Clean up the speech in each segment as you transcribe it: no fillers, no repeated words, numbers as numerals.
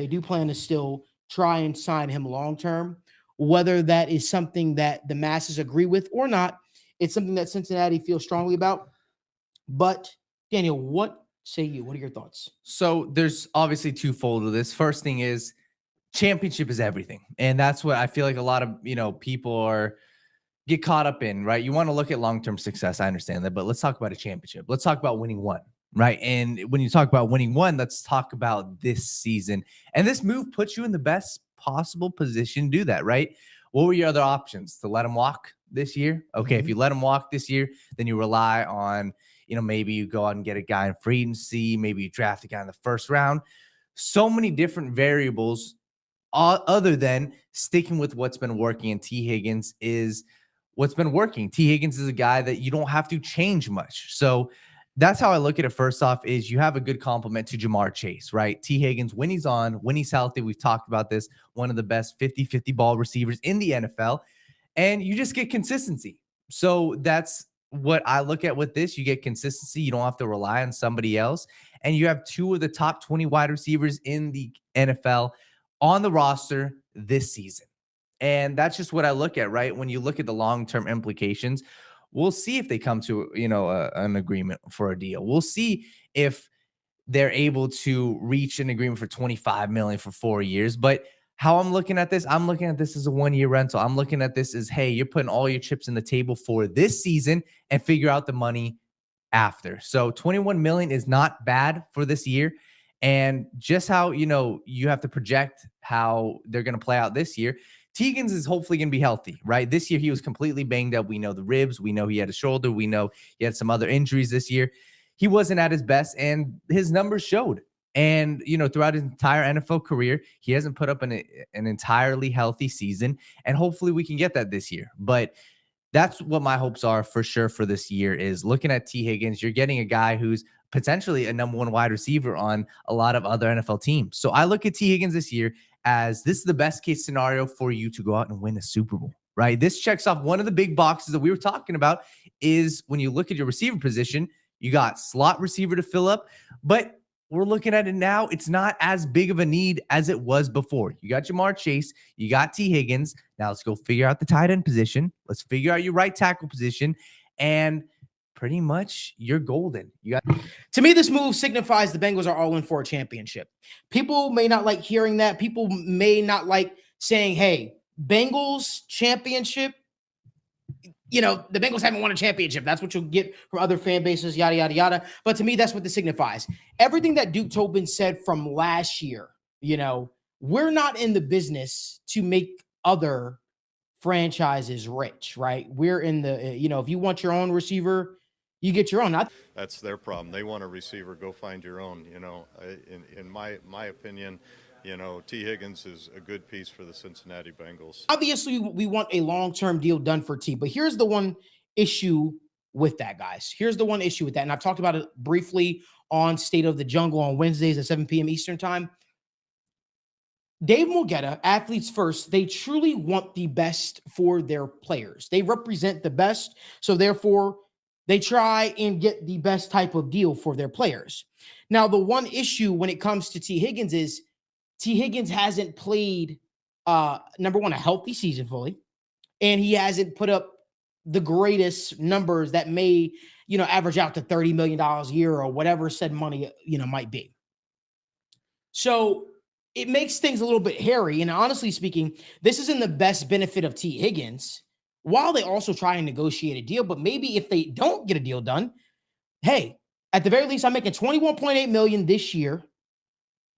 They do plan to still try and sign him long term. Whether that is something that the masses agree with or not, it's something that Cincinnati feels strongly about. But Daniel, what say you? What are your thoughts? So there's obviously twofold to this. First thing is championship is everything. And that's what I feel like a lot of, people are get caught up in, right? You want to look at long-term success. I understand that, but let's talk about a championship. Let's talk about winning one, right? And when you talk about winning one, let's talk about this season. And this move puts you in the best possible position to do that, right? What were your other options? To let him walk this year? Okay, if you let him walk this year, then you rely on, maybe you go out and get a guy in free agency, maybe you draft a guy in the first round. So many different variables other than sticking with what's been working. And Tee Higgins is what's been working. Tee Higgins is a guy that you don't have to change much. So that's how I look at it. First off, is you have a good compliment to Jamar Chase, right? Tee Higgins, when he's on, when he's healthy, we've talked about this, one of the best 50-50 ball receivers in the NFL. And you just get consistency. So that's what I look at with this. You get consistency. You don't have to rely on somebody else. And you have two of the top 20 wide receivers in the NFL on the roster this season. And that's just what I look at, right? When you look at the long-term implications, we'll see if they come to, an agreement for a deal. We'll see if they're able to reach an agreement for $25 million for 4 years. But how I'm looking at this as a 1-year rental. I'm looking at this as, hey, you're putting all your chips in the table for this season and figure out the money after. So $21 million is not bad for this year. And just how, you have to project how they're going to play out this year. Tee Higgins is hopefully going to be healthy, right? This year, he was completely banged up. We know the ribs. We know he had a shoulder. We know he had some other injuries this year. He wasn't at his best, and his numbers showed. And, throughout his entire NFL career, he hasn't put up an entirely healthy season. And hopefully we can get that this year. But that's what my hopes are for sure for this year is looking at Tee Higgins. You're getting a guy who's potentially a number one wide receiver on a lot of other NFL teams. So I look at Tee Higgins this year as this is the best case scenario for you to go out and win a Super Bowl, right? This checks off one of the big boxes that we were talking about is when you look at your receiver position, you got slot receiver to fill up, but we're looking at it now. It's not as big of a need as it was before. You got Jamar Chase, you got Tee Higgins. Now let's go figure out the tight end position. Let's figure out your right tackle position, and pretty much you're golden. To me, this move signifies the Bengals are all in for a championship. People may not like hearing that. People may not like saying, hey, Bengals championship. The Bengals haven't won a championship. That's what you'll get from other fan bases, yada, yada, yada. But to me, that's what this signifies. Everything that Duke Tobin said from last year, we're not in the business to make other franchises rich, right? We're in the, if you want your own receiver, you get your own. That's their problem. They want a receiver. Go find your own. In my opinion, Tee Higgins is a good piece for the Cincinnati Bengals. Obviously, we want a long-term deal done for T, but here's the one issue with that, guys. Here's the one issue with that, and I've talked about it briefly on State of the Jungle on Wednesdays at 7 p.m. Eastern time. Dave Mulgeta, Athletes First, they truly want the best for their players. They represent the best, so therefore they try and get the best type of deal for their players. Now, the one issue when it comes to Tee Higgins is Tee Higgins hasn't played, number one, a healthy season fully, and he hasn't put up the greatest numbers that may, average out to $30 million a year or whatever said money, might be. So it makes things a little bit hairy. And honestly speaking, this is in the best benefit of Tee Higgins while they also try and negotiate a deal. But maybe if they don't get a deal done, hey, at the very least, I'm making $21.8 million this year.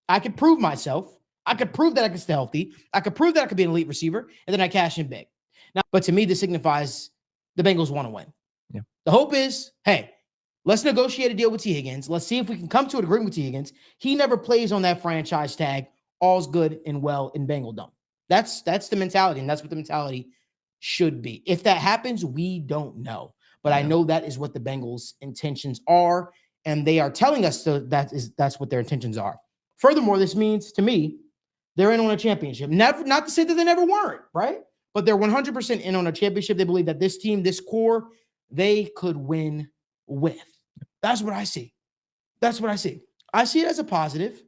I could prove myself. I could prove that I can stay healthy. I could prove that I could be an elite receiver, and then I cash in big. Now, but to me, this signifies the Bengals want to win. Yeah. The hope is, hey, let's negotiate a deal with Tee Higgins. Let's see if we can come to an agreement with Tee Higgins. He never plays on that franchise tag. All's good and well in Bengaldom. That's the mentality, and that's what the mentality should be. If that happens, we don't know. But I know that is what the Bengals' intentions are, and they are telling us that's what their intentions are. Furthermore, this means to me, they're in on a championship. Never, not to say that they never weren't, right? But they're 100% in on a championship. They believe that this team, this core, they could win with. That's what I see. That's what I see. I see it as a positive.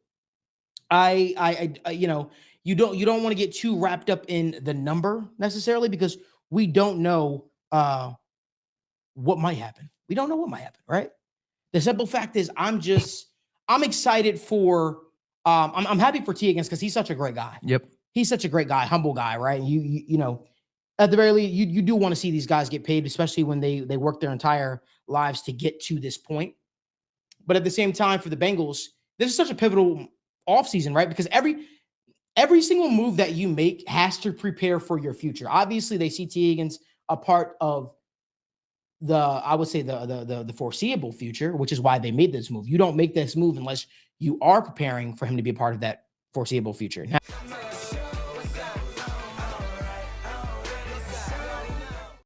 You know, you don't want to get too wrapped up in the number necessarily, because we don't know what might happen. We don't know what might happen, right? The simple fact is, I'm excited for I'm happy for Tee Higgins because he's such a great guy. Yep. He's such a great guy, humble guy, right? You know, at the very least, you do want to see these guys get paid, especially when they work their entire lives to get to this point. But at the same time, for the Bengals, this is such a pivotal offseason, right? Because every single move that you make has to prepare for your future. Obviously, they see Tee Higgins a part of I would say the foreseeable future, which is why they made this move. You don't make this move unless you are preparing for him to be a part of that foreseeable future. Now,